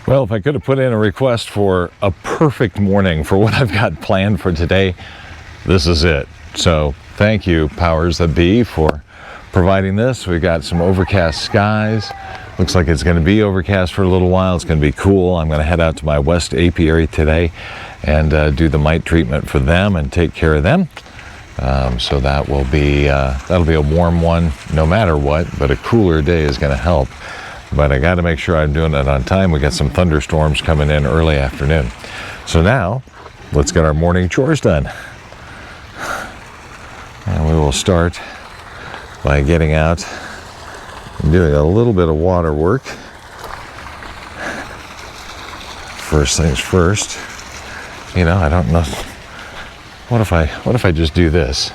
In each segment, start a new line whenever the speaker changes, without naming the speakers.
Well, if I could have put in a request for a perfect morning for what I've got planned for today, this is it. So thank you, powers that be, for providing this. We've got some overcast skies. Looks like it's going to be overcast for a little while. It's going to be cool. I'm going to head out to my west apiary today and do the mite treatment for them and take care of them. So that will be that'll be a warm one no matter what, but a cooler day is going to help. But I got to make sure I'm doing it on time. We got some thunderstorms coming in early afternoon. So now, let's get our morning chores done. And we will start by getting out and doing a little bit of water work. First things first. You know, I don't know. What if I just do this?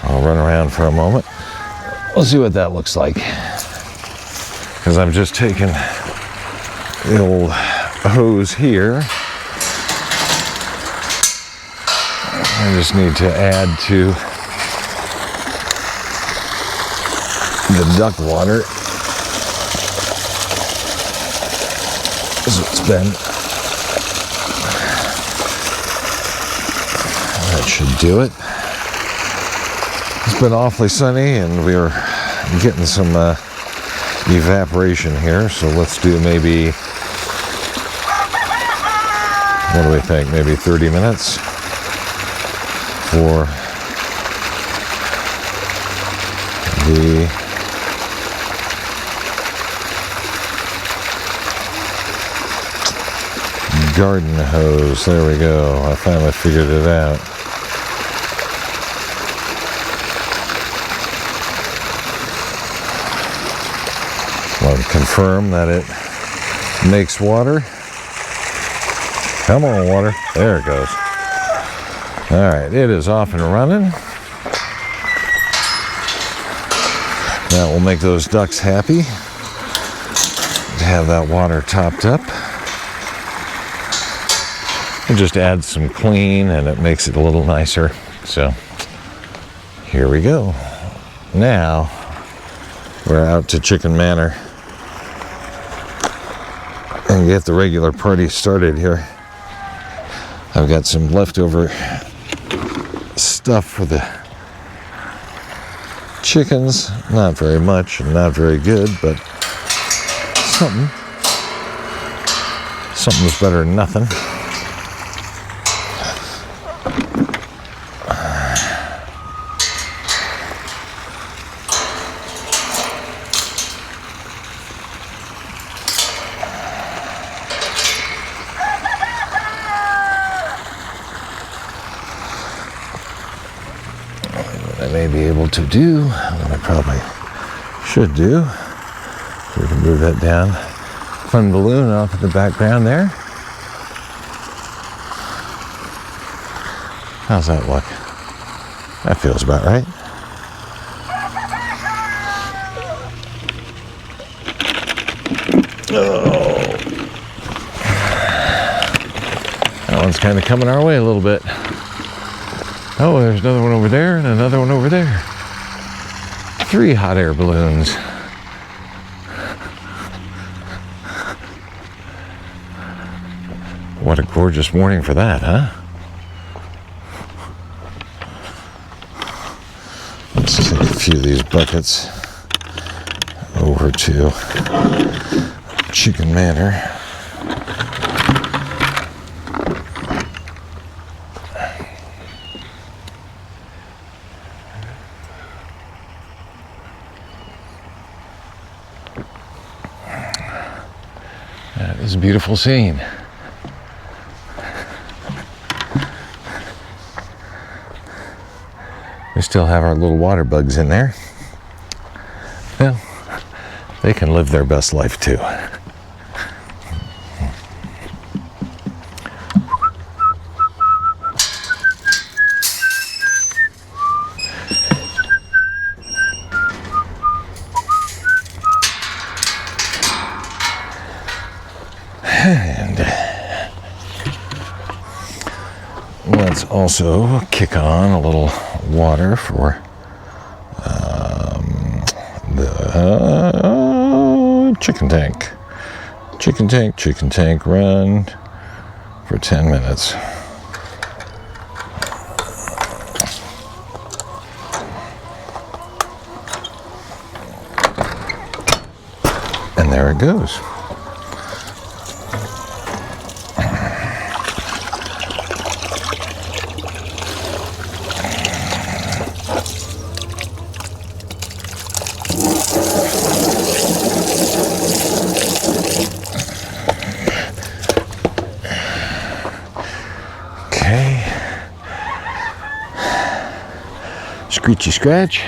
I'll run around for a moment. We'll see what that looks like. Because I'm just taking the old hose here. I just need to add to the duck water. As it's been. That should do it. It's been awfully sunny and we are getting some evaporation here, so let's do maybe, what do we think, maybe 30 minutes for the garden hose. There we go. I finally figured it out. I'll confirm that it makes water. Come on, water. There it goes. All right, it is off and running. That will make those ducks happy to have that water topped up. It just adds some clean and it makes it a little nicer. So here we go. Now we're out to Chicken Manor and get the regular party started here. I've got some leftover stuff for the chickens. Not very much and not very good, but something's better than nothing. To do what I probably should do. So we can move that down. Fun balloon off in the background there. How's that look? That feels about right. Oh, that one's kind of coming our way a little bit. Oh, there's another one over there and another one over there. 3 hot air balloons. What a gorgeous morning for that, huh? Let's take a few of these buckets over to Chicken Manor. It's a beautiful scene. We still have our little water bugs in there. Well, they can live their best life too. And let's also kick on a little water for the chicken tank. Chicken tank, run for 10 minutes. And there it goes. Okay. Screechy scratch.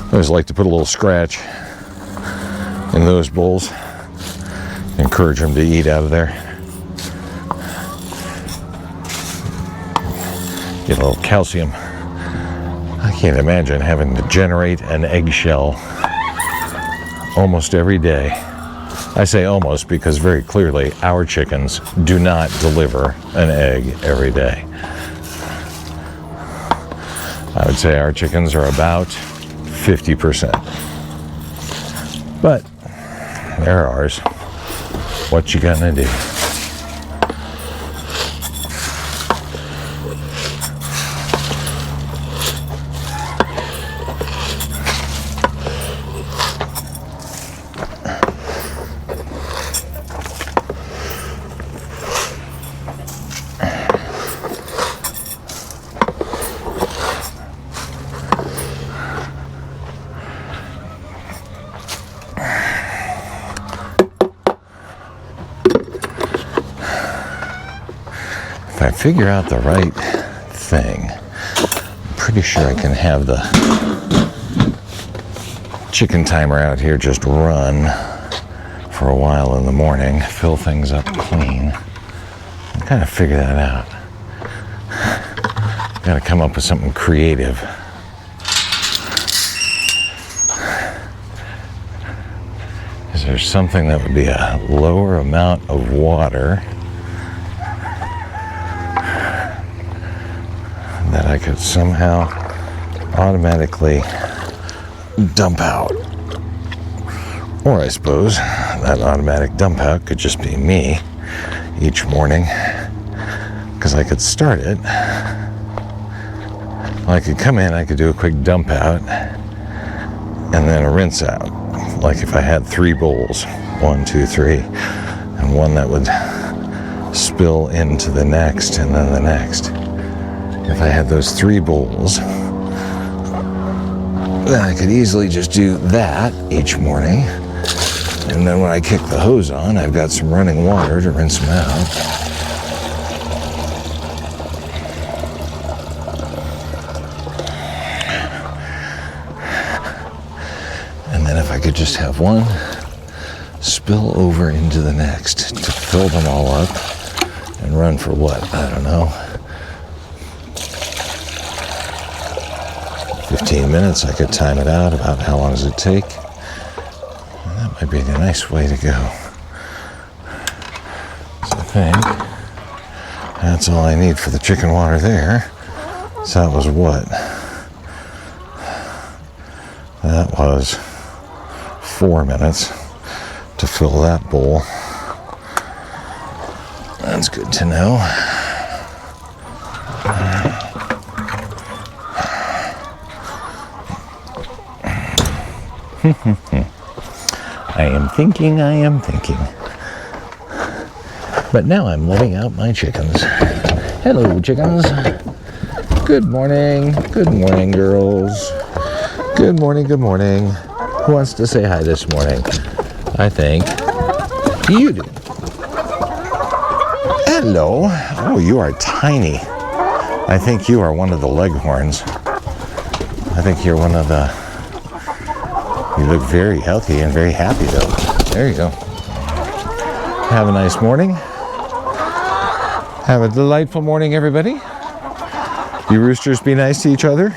I always like to put a little scratch in those bowls. Encourage them to eat out of there. Get a little calcium. I can't imagine having to generate an eggshell almost every day. I say almost because very clearly our chickens do not deliver an egg every day. I would say our chickens are about 50%. But they're ours. What you gonna do? If I figure out the right thing, I'm pretty sure I can have the chicken timer out here just run for a while in the morning, fill things up clean, and kind of figure that out. Gotta come up with something creative. Is there something that would be a lower amount of water that I could somehow automatically dump out? Or I suppose that automatic dump out could just be me each morning, because I could start it. I could come in, I could do a quick dump out and then a rinse out. Like if I had 3 bowls, 1, 2, 3, and one that would spill into the next and then the next. If I had those 3 bowls, then I could easily just do that each morning. And then when I kick the hose on, I've got some running water to rinse them out. And then if I could just have one spill over into the next to fill them all up and run for what? I don't know. 15 minutes, I could time it out. About how long does it take? And that might be a nice way to go. So I think that's all I need for the chicken water there. So that was what? That was 4 minutes to fill that bowl. That's good to know. I am thinking. But now I'm letting out my chickens. Hello, chickens. Good morning, girls. Good morning. Who wants to say hi this morning? I think you do. Hello. Oh, you are tiny. I think you are one of the leghorns. I think you're one of the... You look very healthy and very happy, though. There you go. Have a nice morning. Have a delightful morning, everybody. You roosters be nice to each other.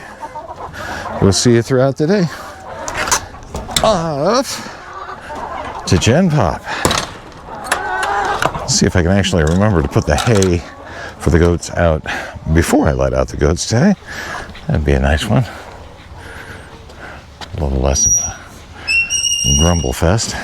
We'll see you throughout the day. to Gen Pop. Let's see if I can actually remember to put the hay for the goats out before I let out the goats today. That'd be a nice one. A little less of a grumble fest.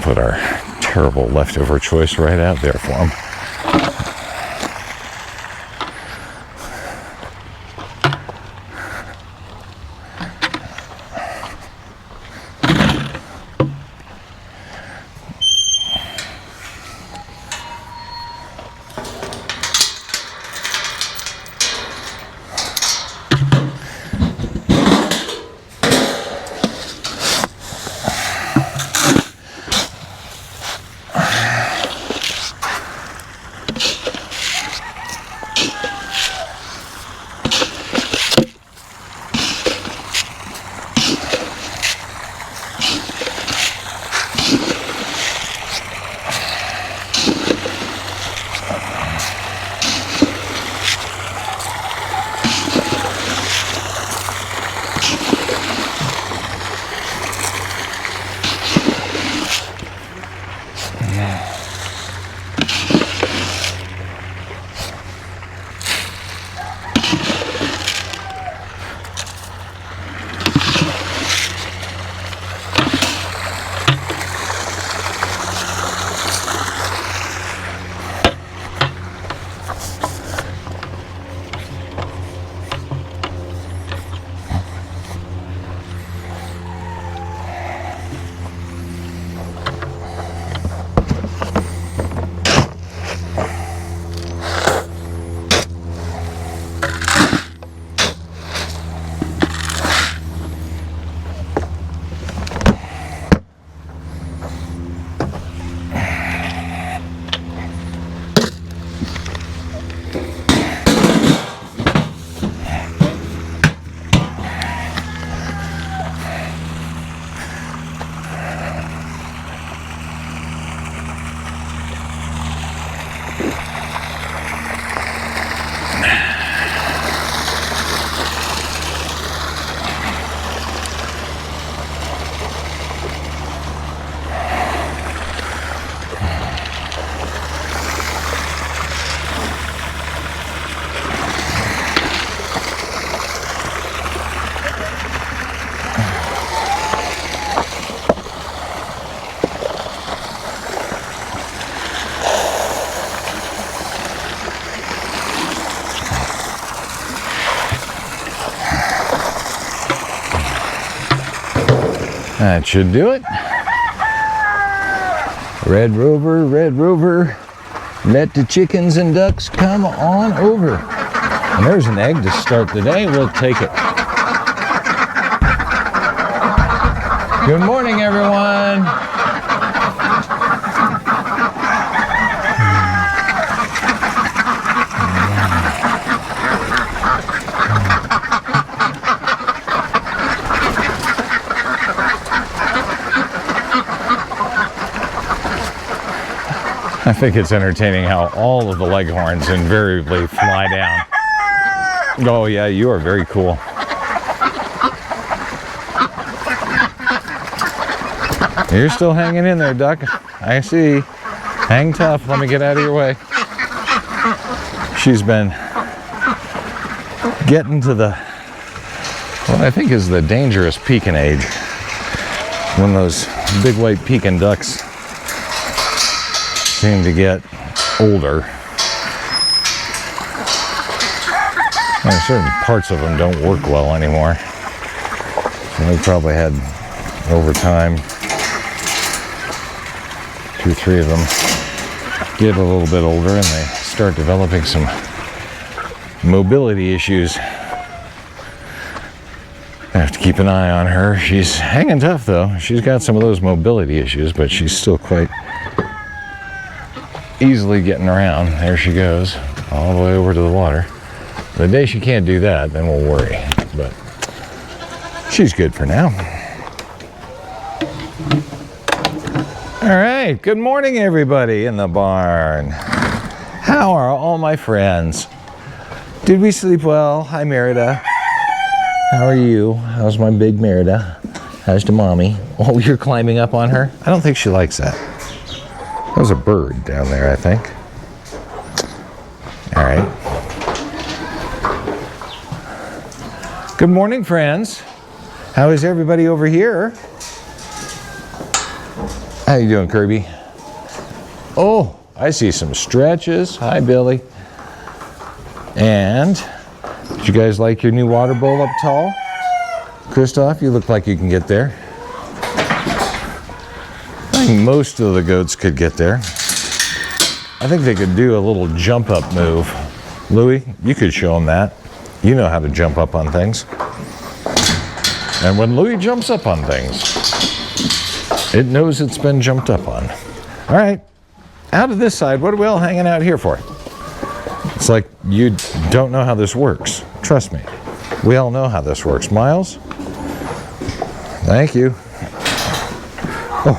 Put our terrible leftover choice right out there for them.
That should do it. Red Rover, let the chickens and ducks come on over. And there's an egg to start the day. We'll take it. Good morning, everyone. I think it's entertaining how all of the leghorns invariably fly down. Oh yeah, you are very cool. You're still hanging in there, duck. I see. Hang tough. Let me get out of your way. She's been getting to the, what I think is the dangerous Pekin age. When those big white Pekin ducks seem to get older. Well, certain parts of them don't work well anymore. And they probably had, over time,
2 or 3 of them get a little bit older and they start developing some mobility issues. I have to keep an eye on her. She's hanging tough though. She's got some of those mobility issues, but she's still quite easily getting around. There she goes, all the way over to the water. The day she can't do that, then we'll worry. But she's good for now. All right, good morning everybody in the barn. How are all my friends? Did we sleep well? Hi Merida. How are you? How's my big Merida? How's the mommy? Oh, you're climbing up on her? I don't think she likes that. That was a bird down there, I think. All right. Good morning, friends. How is everybody over here? How you doing, Kirby? Oh, I see some stretches. Hi, Billy. And did you guys like your new water bowl up tall? Christoph, you look like you can get there. I think most of the goats could get there. I think they could do a little jump up move. Louie, you could show them that. You know how to jump up on things. And when Louie jumps up on things, it knows it's been jumped up on. All right, out of this side, what are we all hanging out here for? It's like you don't know how this works. Trust me, we all know how this works. Miles? Thank you. Oh,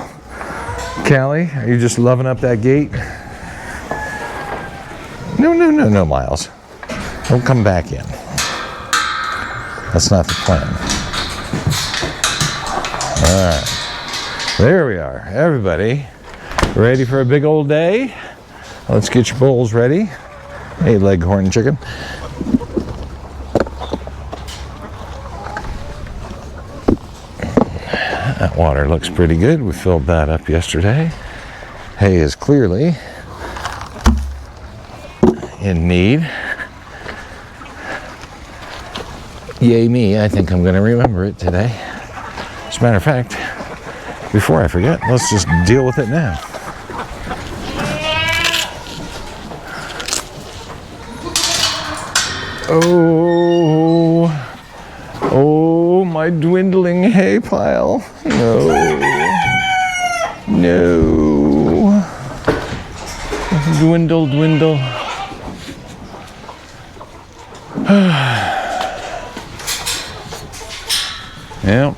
Callie, are you just loving up that gate? No, Miles. Don't come back in. That's not the plan. All right, there we are. Everybody ready for a big old day? Let's get your bowls ready. Hey, Leghorn chicken. That water looks pretty good. We filled that up yesterday. Hay is clearly in need. Yay me, I think I'm going to remember it today. As a matter of fact, before I forget, let's just deal with it now. Oh, my dwindling hay pile. No. Dwindle. Yeah.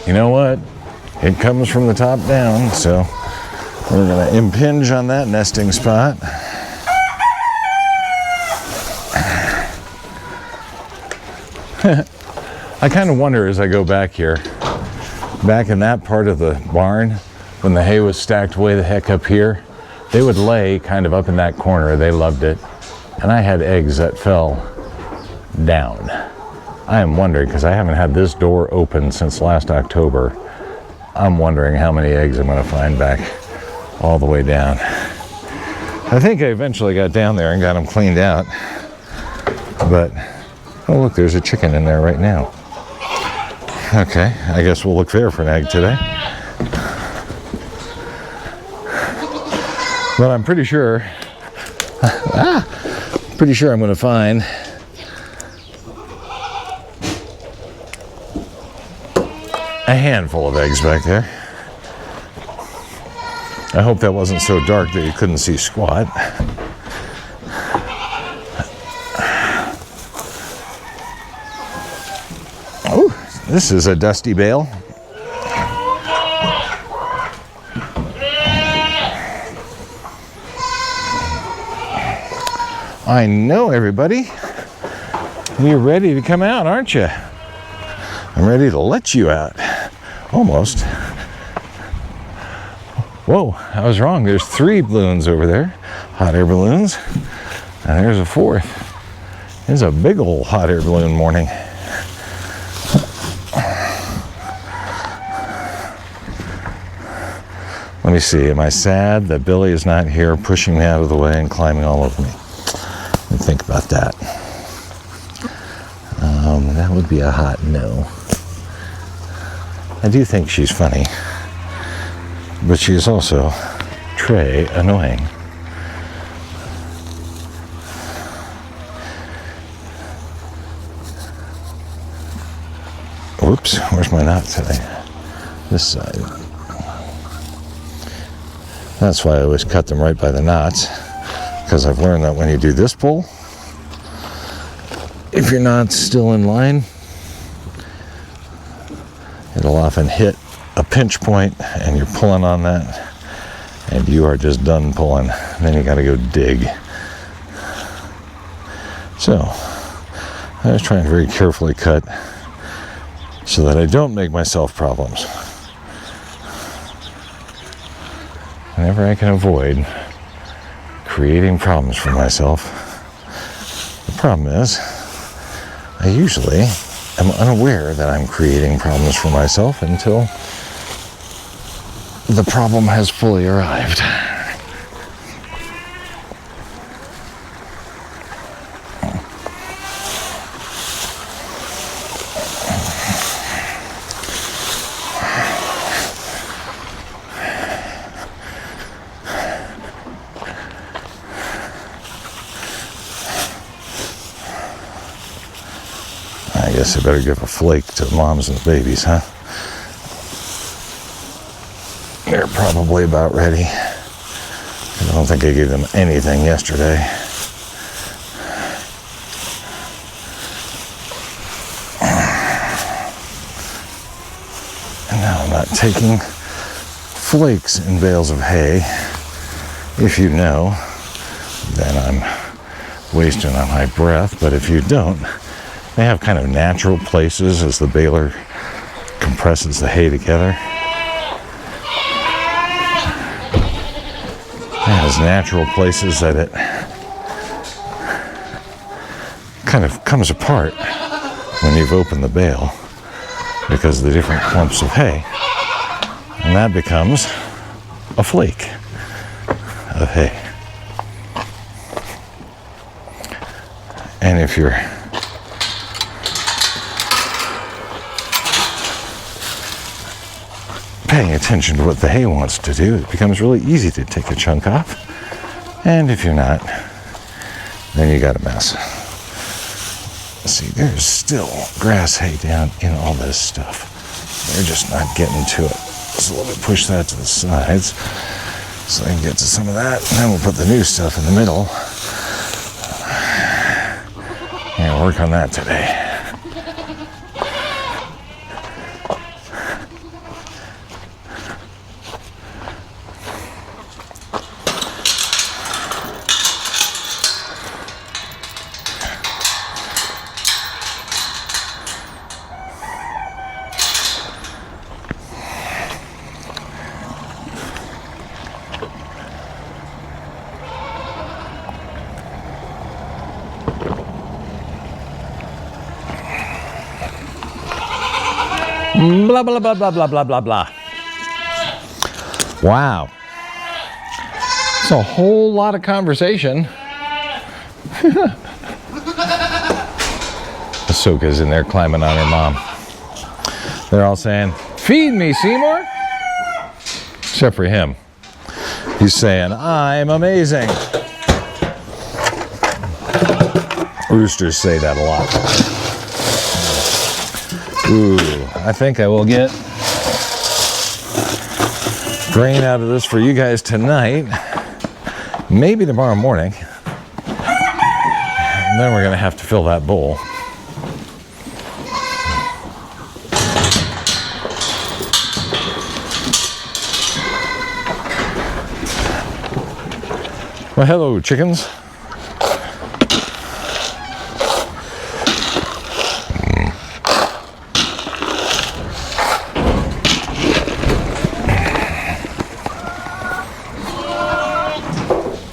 You know what? It comes from the top down, so we're going to impinge on that nesting spot. I kind of wonder as I go back here, back in that part of the barn, when the hay was stacked way the heck up here, they would lay kind of up in that corner. They loved it. And I had eggs that fell down. I am wondering, because I haven't had this door open since last October, I'm wondering how many eggs I'm going to find back all the way down. I think I eventually got down there and got them cleaned out. But, oh look, there's a chicken in there right now. Okay, I guess we'll look there for an egg today. But I'm pretty sure, I'm going to find a handful of eggs back there. I hope that wasn't so dark that you couldn't see squat. Oh, this is a dusty bale. I know, everybody. You're ready to come out, aren't you? I'm ready to let you out. Almost. Whoa, I was wrong. There's 3 balloons over there. Hot air balloons. And there's a 4th. It's a big old hot air balloon morning. Let me see. Am I sad that Billy is not here pushing me out of the way and climbing all over me? Let me think about that. That would be a hot no. I do think she's funny. but she is also très annoying. Whoops, where's my knot today? This side. That's why I always cut them right by the knots, because I've learned that when you do this pull, if your knot's still in line, it'll often hit a pinch point and you're pulling on that and you are just done pulling. Then you got to go dig. So I was trying to very carefully cut so that I don't make myself problems. Whenever I can avoid creating problems for myself. The problem is, I usually am unaware that I'm creating problems for myself until the problem has fully arrived. I guess I better give a flake to the moms and the babies, huh? They're probably about ready. I don't think I gave them anything yesterday. And now I'm not taking flakes in bales of hay. If you know, then I'm wasting on my breath. But if you don't, they have kind of natural places as the baler compresses the hay together. It has natural places that it kind of comes apart when you've opened the bale because of the different clumps of hay. And that becomes a flake of hay. And if you're paying attention to what the hay wants to do, it becomes really easy to take a chunk off. And if you're not, then you got a mess. See, there's still grass hay down in all this stuff. They're just not getting to it. So let me push that to the sides so I can get to some of that. And then we'll put the new stuff in the middle. And work on that today. Blah, blah, blah, blah, blah, blah, blah, blah. Wow. It's a whole lot of conversation. Ahsoka's in there climbing on her mom. They're all saying, "Feed me, Seymour." Except for him. He's saying, "I'm amazing." Roosters say that a lot. Ooh, I think I will get grain out of this for you guys tonight. Maybe tomorrow morning. And then we're going to have to fill that bowl. Well, hello, chickens.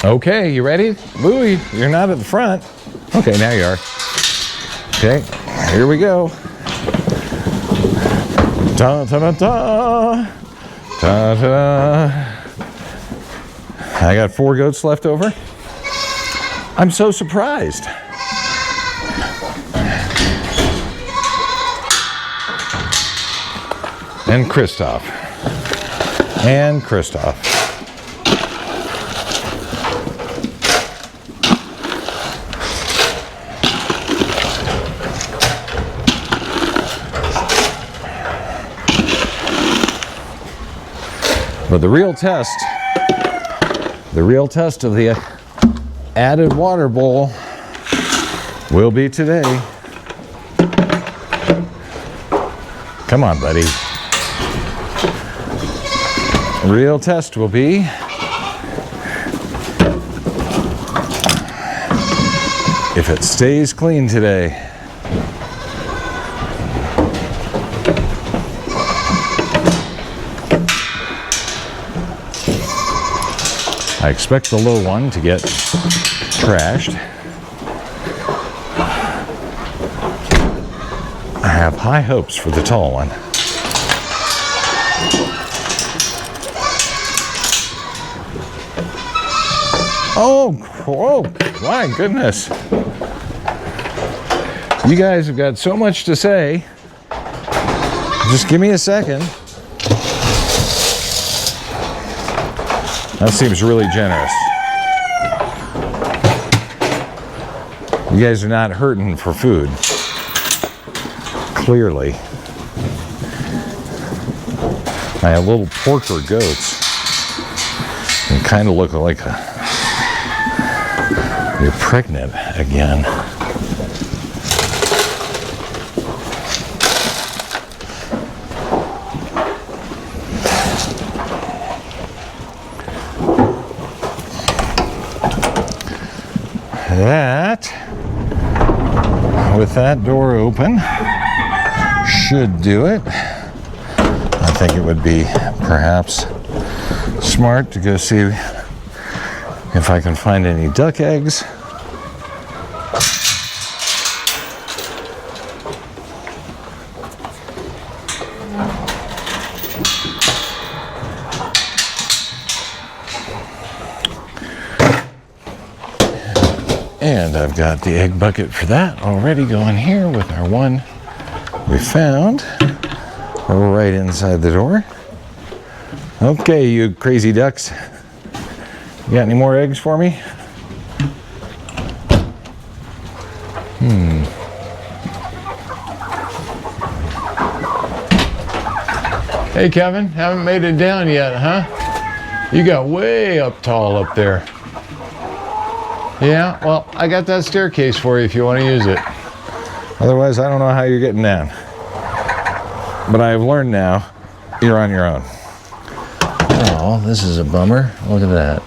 Okay, you ready? Louie, you're not at the front. Okay, now you are. Okay, here we go. Da da da da. Da da. I got 4 goats left over. I'm so surprised. And Christoph. and Christoph. But the real test of the added water bowl will be today. Come on, buddy. Real test will be if it stays clean today. I expect the low one to get trashed. I have high hopes for the tall one. Oh, my goodness. You guys have got so much to say. Just give me a second. That seems really generous. You guys are not hurting for food. Clearly. I have little porker goats. And kind of look like you're pregnant again. That, with that door open, should do it. I think it would be perhaps smart to go see if I can find any duck eggs. And I've got the egg bucket for that already going here with our one we found right inside the door. Okay, you crazy ducks. You got any more eggs for me? Hey, Kevin, haven't made it down yet, huh? You got way up tall up there. Yeah, well, I got that staircase for you if you want to use it. Otherwise, I don't know how you're getting down. But I have learned now, you're on your own. Oh, this is a bummer. Look at that.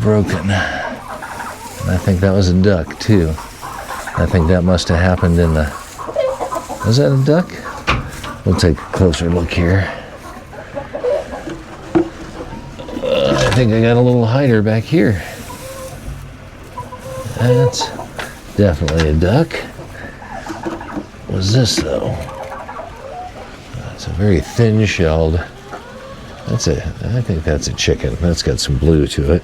Broken. I think that was a duck, too. I think that must have happened in the... Was that a duck? We'll take a closer look here. I think I got a little hider back here. That's definitely a duck. What's this, though? It's a very thin-shelled. I think that's a chicken. That's got some blue to it.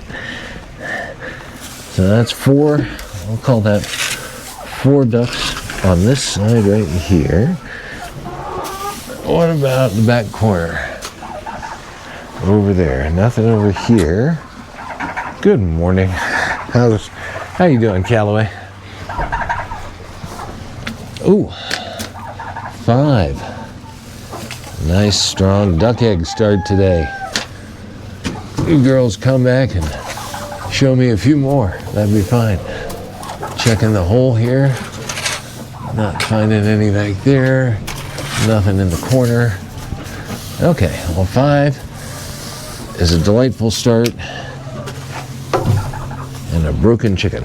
So that's 4. I'll call that 4 ducks on this side right here. What about the back corner? Over there. Nothing over here. Good morning. How you doing, Callaway? Ooh, 5. Nice, strong duck egg start today. You girls come back and show me a few more. That'd be fine. Checking the hole here. Not finding any back there. Nothing in the corner. Okay, well, 5 is a delightful start. And a broken chicken.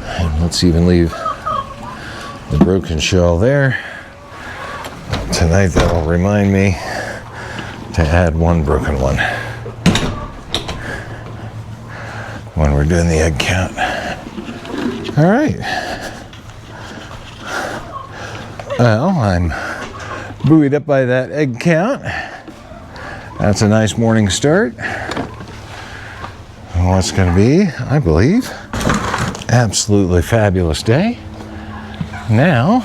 And let's even leave the broken shell there. Tonight that'll remind me to add 1 broken one when we're doing the egg count. All right. Well, I'm buoyed up by that egg count. That's a nice morning start.
what's going to be, I believe, absolutely fabulous day. Now,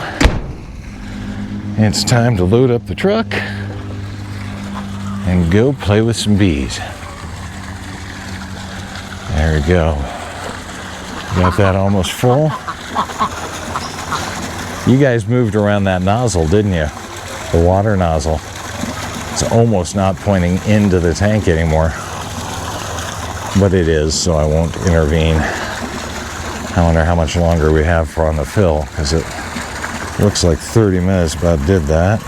it's time to load up the truck and go play with some bees. There we go. Got that almost full. You guys moved around that nozzle, didn't you? The water nozzle. It's almost not pointing into the tank anymore. But it is, so I won't intervene. I wonder how much longer we have for on the fill, because it looks like 30 minutes about did that.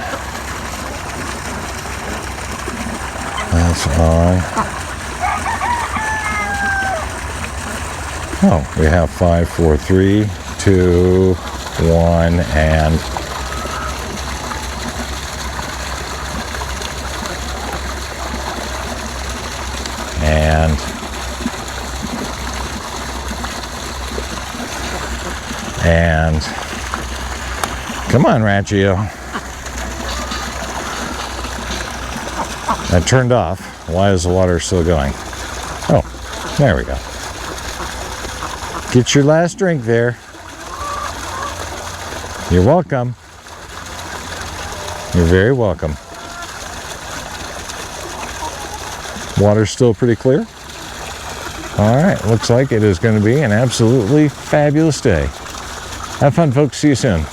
That's on. Oh, we have 5, 4, 3, 2, 1, and come on, Ratchio. That turned off. Why is the water still going? Oh, there we go. Get your last drink there. You're welcome. You're very welcome. Water's still pretty clear. All right, looks like it is going to be an absolutely fabulous day. Have fun, folks. See you soon.